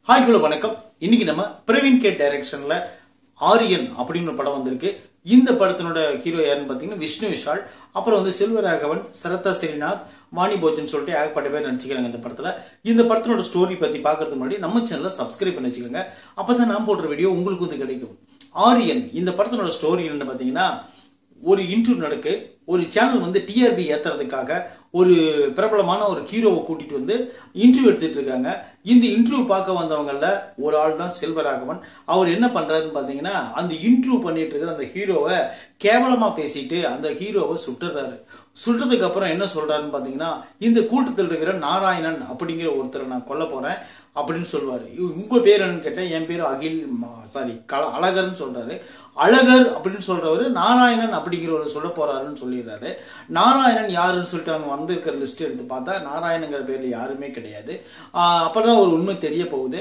Hi hello வணக்கம். இன்னைக்கு நம்ம பிரவீன் கே டைரக்ஷன்ல ஆரியன் அப்படின்னு ஒரு படம் வந்திருக்கு. இந்த படத்தினோட ஹீரோ யாருன்னு பாத்தீங்கன்னா விஷ்ணு விஷால், அப்புறம் வந்து செல்வராகவன், சரதா ஸ்ரீநாத், வாணி போஜன் சொல்லிட்டு ஏகப்பட்ட பேர் நடிச்சுக்கிறாங்க இந்த படத்துல. இந்த படத்தினோட ஸ்டோரி பத்தி பாக்குறதுக்கு முன்னாடி நம்ம சேனலை சப்ஸ்கிரைப் பண்ணி வச்சுக்கோங்க. அப்பதான் நான் போடுற வீடியோ உங்களுக்கு வந்து கிடைக்கும். ஆரியன் இந்த படத்தினோட ஸ்டோரி என்ன பாத்தீங்கன்னா, ஒரு இன்டர்வியூ நடக்கு. ஒரு சேனல் வந்து டிஆர்பி ஏத்துறதுக்காக ஒரு பிரபலமான ஒரு ஹீரோவை கூட்டிட்டு வந்து இன்டர்வியூ எடுத்துட்டு இருக்காங்க. இந்த இன்டர்வியூ பார்க்க வந்தவங்கள ஒரு ஆள் தான் செல்வராகவன். அவர் என்ன பண்றாருன்னு பாத்தீங்கன்னா, அந்த இன்டர்வியூ பண்ணிட்டு இருக்கிற அந்த ஹீரோவை கேவலமா பேசிட்டு அந்த ஹீரோவை சுட்டுறாரு. சுட்டதுக்கு அப்புறம் என்ன சொல்றாருன்னு பாத்தீங்கன்னா, இந்த கூட்டத்தில் இருக்கிற நாராயணன் அப்படிங்கிற ஒருத்தரை நான் கொல்ல போறேன் அப்படின்னு சொல்லுவாரு. உங்க பேர் என்னன்னு கேட்டேன். என் பேரு அகில், அழகர்னு சொல்றாரு. அழகர் அப்படின்னு சொல்றவரு நாராயணன் அப்படிங்கிறவரு சொல்ல போறாருன்னு சொல்லிடுறாரு. நாராயணன் யாருன்னு சொல்லிட்டு அவங்க வந்திருக்கிற லிஸ்ட் எடுத்து பார்த்தா நாராயணங்கிற பேர்ல யாருமே கிடையாது. அப்பதான் ஒரு உண்மை தெரிய போகுது.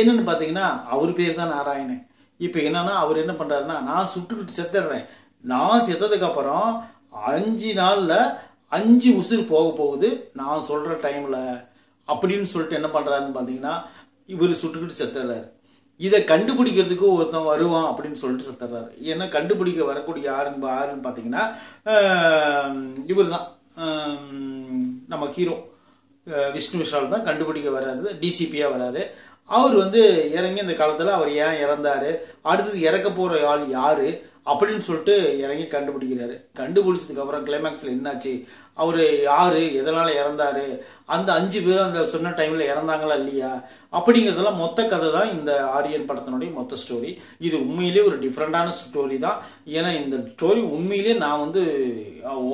என்னன்னு பாத்தீங்கன்னா, அவர் பேர் தான் நாராயணன். இப்ப என்னன்னா, அவர் என்ன பண்றாருன்னா, நான் சுட்டுக்கிட்டு செத்துடுறேன், நான் செத்ததுக்கு அப்புறம் 5 நாள்ல 5 உசுர் போக போகுது நான் சொல்ற டைம்ல அப்படின்னு சொல்லிட்டு என்ன பண்றாருன்னு பாத்தீங்கன்னா, இவர் சுட்டுக்கிட்டு செத்துறாரு. இதை கண்டுபிடிக்கிறதுக்கு ஒருத்தன் வருவான் அப்படின்னு சொல்லிட்டு செத்துறாரு. ஏன்னா கண்டுபிடிக்க வரக்கூடிய யாருன்னு பாத்தீங்கன்னா, இவர் தான் நம்ம ஹீரோ விஷ்ணு விஷால் தான் கண்டுபிடிக்க வர்றாரு. டிசிபியா வர்றாரு. அவர் வந்து இறங்கி இந்த காலத்துல அவர் ஏன் இறந்தாரு, அடுத்தது இறக்க போற ஆள் யாரு அப்படின்னு சொல்லிட்டு இறங்கி கண்டுபிடிக்கிறாரு. கண்டுபிடிச்சதுக்கு அப்புறம் கிளைமேக்ஸ்ல என்னாச்சு, அவரு யாரு, எதனால இறந்தாரு, அந்த 5 பேரும் அந்த சொன்ன டைம்ல இறந்தாங்களா இல்லையா அப்படிங்கறதெல்லாம் மொத்த கதை தான் இந்த ஆரியன் படத்தினுடைய மொத்த ஸ்டோரி. இது உண்மையிலேயே ஒரு டிஃப்ரெண்டான ஸ்டோரி தான். ஏன்னா இந்த ஸ்டோரி உண்மையிலேயே நான் வந்து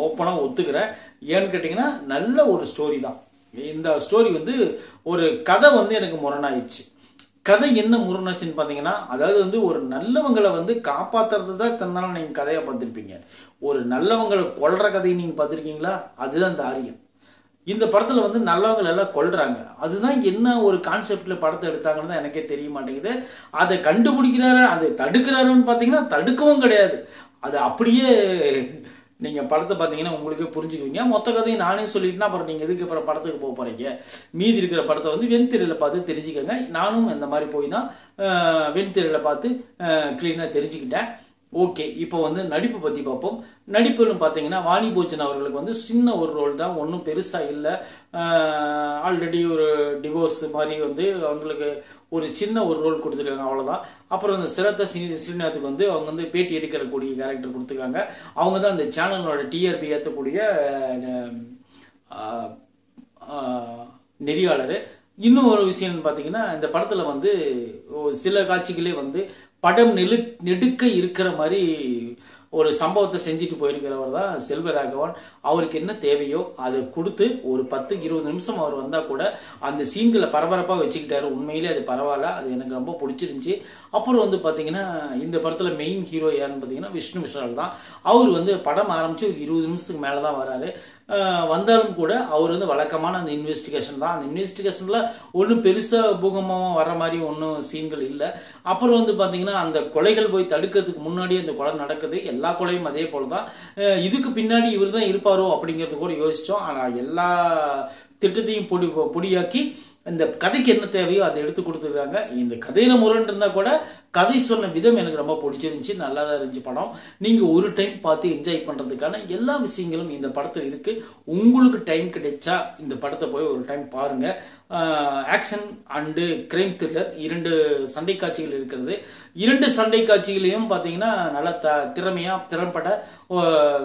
ஓப்பனா ஒத்துக்கிறேன். ஏன்னு கேட்டீங்கன்னா, நல்ல ஒரு ஸ்டோரி தான். இந்த ஸ்டோரி வந்து ஒரு கதை வந்து எனக்கு முரணாயிடுச்சு. கதை என்ன முரணாச்சுன்னு பாத்தீங்கன்னா, அதாவது வந்து ஒரு நல்லவங்களை வந்து காப்பாத்துறது தான் தன்னால நீங்க கதையா பார்த்திருப்பீங்க. ஒரு நல்லவங்களை கொல்ற கதையை நீங்க பார்த்திருக்கீங்களா? அதுதான் இந்த ஆரியன். இந்த படத்துல வந்து நல்லவங்களை எல்லாம் கொல்றாங்க. அதுதான் என்ன ஒரு கான்செப்ட்ல படத்தை எடுத்தாங்கன்னு தான் எனக்கே தெரிய மாட்டேங்குது. அதை கண்டுபிடிக்கிறாரு, அதை தடுக்கிறாருன்னு பாத்தீங்கன்னா தடுக்கவும் கிடையாது. அது அப்படியே நீங்க படத்தை பாத்தீங்கன்னா உங்களுக்கே புரிஞ்சுக்குவீங்க. மொத்த கதையும் நானே சொல்லிட்டுனா அப்புறம் நீங்க எதுக்கு அப்புறம் படத்துக்கு போக போறீங்க? மீதி இருக்கிற படத்தை வந்து வெண்திரையில பார்த்து தெரிஞ்சுக்கங்க. நானும் இந்த மாதிரி போய் தான் வெண்திரையில பார்த்து கிளீனா தெரிஞ்சுக்கிட்டேன். ஓகே, இப்போ வந்து நடிப்பு பத்தி பார்ப்போம். நடிப்புன்னு பாத்தீங்கன்னா, வாணி போஜன் அவர்களுக்கு வந்து சின்ன ஒரு ரோல் தான், ஒன்றும் பெருசா இல்லை. ஆல்ரெடி ஒரு டிவோர்ஸ் மாதிரி வந்து அவங்களுக்கு ஒரு சின்ன ஒரு ரோல் கொடுத்துருக்காங்க, அவ்வளவுதான். அப்புறம் இந்த சரதா ஸ்ரீநாத்துக்கு வந்து அவங்க வந்து பேட்டி எடுக்கக்கூடிய கேரக்டர் கொடுத்துருக்காங்க. அவங்க தான் அந்த சேனலோட டிஆர்பி ஏற்றக்கூடிய நெறியாளர். இன்னும் ஒரு விஷயம் பாத்தீங்கன்னா, இந்த படத்துல வந்து சில காட்சிகளே வந்து படம் நெடுக்க இருக்கிற மாதிரி ஒரு சம்பவத்தை செஞ்சுட்டு போயிருக்கிறவர் தான் செல்வராகவன். அவருக்கு என்ன தேவையோ அதை கொடுத்து ஒரு 10-20 நிமிஷம் அவர் வந்தா கூட அந்த சீன்களை பரபரப்பா வச்சுக்கிட்டாரு. உண்மையிலே அது பரவாயில்ல, அது எனக்கு ரொம்ப பிடிச்சிருந்துச்சு. அப்புறம் வந்து பாத்தீங்கன்னா, இந்த படத்துல மெயின் ஹீரோ யாருன்னு பாத்தீங்கன்னா விஷ்ணு விஷால் தான். அவர் வந்து படம் ஆரம்பிச்சு ஒரு 20 நிமிஷத்துக்கு மேலதான் வராரு. வந்தாலும் கூட அவர் வந்து வழக்கமான அந்த இன்வெஸ்டிகேஷன் தான். அந்த இன்வெஸ்டிகேஷன்ல ஒன்றும் பெருசா பூகம்பமா வர்ற மாதிரி ஒன்றும் சீன்கள் இல்லை. அப்புறம் வந்து பாத்தீங்கன்னா, அந்த கொலைகள் போய் தடுக்கிறதுக்கு முன்னாடி அந்த கொலை நடக்குது. எல்லா கொலையும் அதே போலதான். இதுக்கு பின்னாடி இவர் தான் இருப்பாரோ அப்படிங்கறது கூட யோசிச்சோம். ஆனா எல்லா திட்டத்தையும் பொடியாக்கி இந்த கதைக்கு என்ன தேவையோ அதை எடுத்து கொடுத்துருக்காங்க. இந்த கதையில முரண் இருந்தா கூட கதை சொன்ன விதம் எனக்கு ரொம்ப பிடிச்சிருந்துச்சு. நல்லா தான் இருந்துச்சு படம். நீங்க ஒரு டைம் பார்த்து என்ஜாய் பண்றதுக்கான எல்லா விஷயங்களும் இந்த படத்துல இருக்கு. உங்களுக்கு டைம் கிடைச்சா இந்த படத்தை போய் ஒரு டைம் பாருங்க. ஆக்ஷன் அண்டு கிரைம் த்ரில்லர் 2 சண்டை காட்சிகள் இருக்கிறது. 2 சண்டை காட்சிகளையும் பாத்தீங்கன்னா நல்லா திறம்பட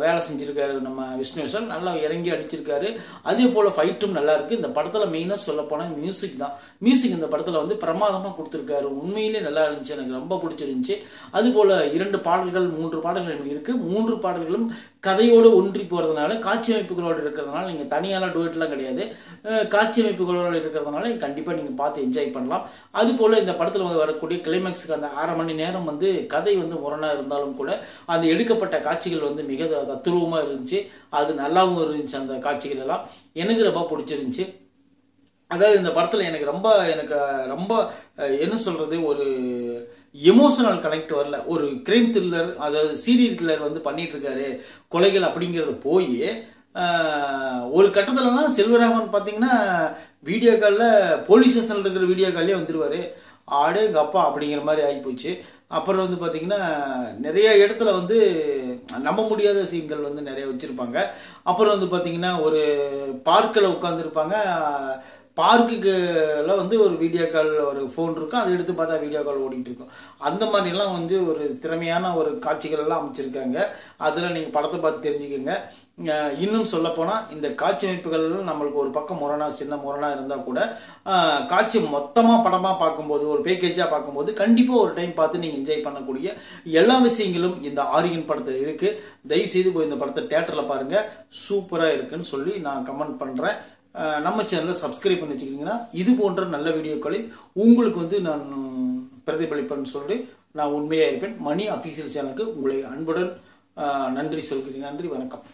வேலை செஞ்சிருக்காரு நம்ம விஷ்ணு விஷால். நல்லா இறங்கி அடிச்சிருக்காரு. அதே போல ஃபைட்டும் நல்லா இருக்கு. இந்த படத்துல மெயினா சொல்ல போனா மியூசிக் தான். மியூசிக் இந்த படத்துல வந்து பிரமாதமா கொடுத்திருக்காரு. உண்மையிலே நல்லா இருந்துச்சு, எனக்கு ரொம்ப பிடிச்சிருந்துச்சு. அது போல 2 பாடல்கள் 3 பாடல்கள் இருக்கு. 3 பாடல்களும் கதையோடு ஒன்றி போறதுனால, காட்சி அமைப்புகளோடு இருக்கிறதுனால, நீங்க தனியால டுவெட்லாம் கிடையாது, காட்சி அமைப்புகளோடு இருக்கிறதுனால கண்டிப்பா நீங்க பார்த்து என்ஜாய் பண்ணலாம். அது போல இந்த படத்துல வரக்கூடிய கிளைமேக்ஸுக்கு அந்த 1/2 மணி நேரம் வந்து கதை வந்து முரணா இருந்தாலும் கூட அந்த எடுக்கப்பட்ட காட்சிகள் வந்து மிக தத்துருவமா இருந்துச்சு. அது நல்லாவும் இருந்துச்சு. அந்த காட்சிகள் எல்லாம் எனக்கு ரொம்ப பிடிச்சிருந்துச்சு. அதாவது இந்த படத்துல எனக்கு ரொம்ப என்ன சொல்றது, ஒரு எமோஷனல் கனெக்ட் வரல. ஒரு கிரைம் த்ரில்லர், அதாவது சீரியல் கில்லர் வந்து பண்ணிட்டு இருக்காரு கொலைகள் அப்படிங்கறது போய் ஒரு கட்டத்துலலாம் செல்வராகவன் பாத்தீங்கன்னா வீடியோ கால்ல போலீஸ் ஸ்டேஷன்ல இருக்கிற வீடியோ கால்லே வந்துருவாரு. ஆடே எங்கள் அப்பா அப்படிங்கிற மாதிரி ஆகிப்போச்சு. அப்புறம் வந்து பார்த்தீங்கன்னா நிறைய இடத்துல வந்து நம்ப முடியாத சீன்கள் வந்து நிறைய வச்சுருப்பாங்க. அப்புறம் வந்து பார்த்தீங்கன்னா ஒரு பார்க்கில் உட்காந்துருப்பாங்க. பார்க்குல வந்து ஒரு வீடியோ கால் ஒரு ஃபோன் இருக்கும், அதை எடுத்து பார்த்தா வீடியோ கால் ஓடிட்டு இருக்கும். அந்த மாதிரிலாம் வந்து ஒரு திறமையான ஒரு காட்சிகள் எல்லாம் அமைச்சிருக்காங்க. அதில் நீங்கள் படத்தை பார்த்து தெரிஞ்சுக்கோங்க. இன்னும் சொல்லப்போனால் இந்த காட்சி அமைப்புகள் நம்மளுக்கு ஒரு பக்கம் சின்ன முரணா இருந்தால் கூட காட்சி மொத்தமாக படமாக பார்க்கும்போது ஒரு பேக்கேஜாக பார்க்கும்போது கண்டிப்பாக ஒரு டைம் பார்த்து நீங்கள் என்ஜாய் பண்ணக்கூடிய எல்லா விஷயங்களும் இந்த ஆரியன் படத்தில் இருக்குது. தயவுசெய்து போய் இந்த படத்தை தேட்டரில் பாருங்கள், சூப்பராக இருக்குன்னு சொல்லி நான் கமெண்ட் பண்ணுறேன். நம்ம சேனலை சப்ஸ்கிரைப் பண்ணி வச்சுக்கிங்கன்னா இது போன்ற நல்ல வீடியோக்களை உங்களுக்கு வந்து நான் பிரதிபலிப்பேன்னு சொல்லி நான் உண்மையாக இருப்பேன். மணி அஃபீஷியல் சேனலுக்கு உங்களை அன்புடன் நன்றி சொல்கிறேன். நன்றி, வணக்கம்.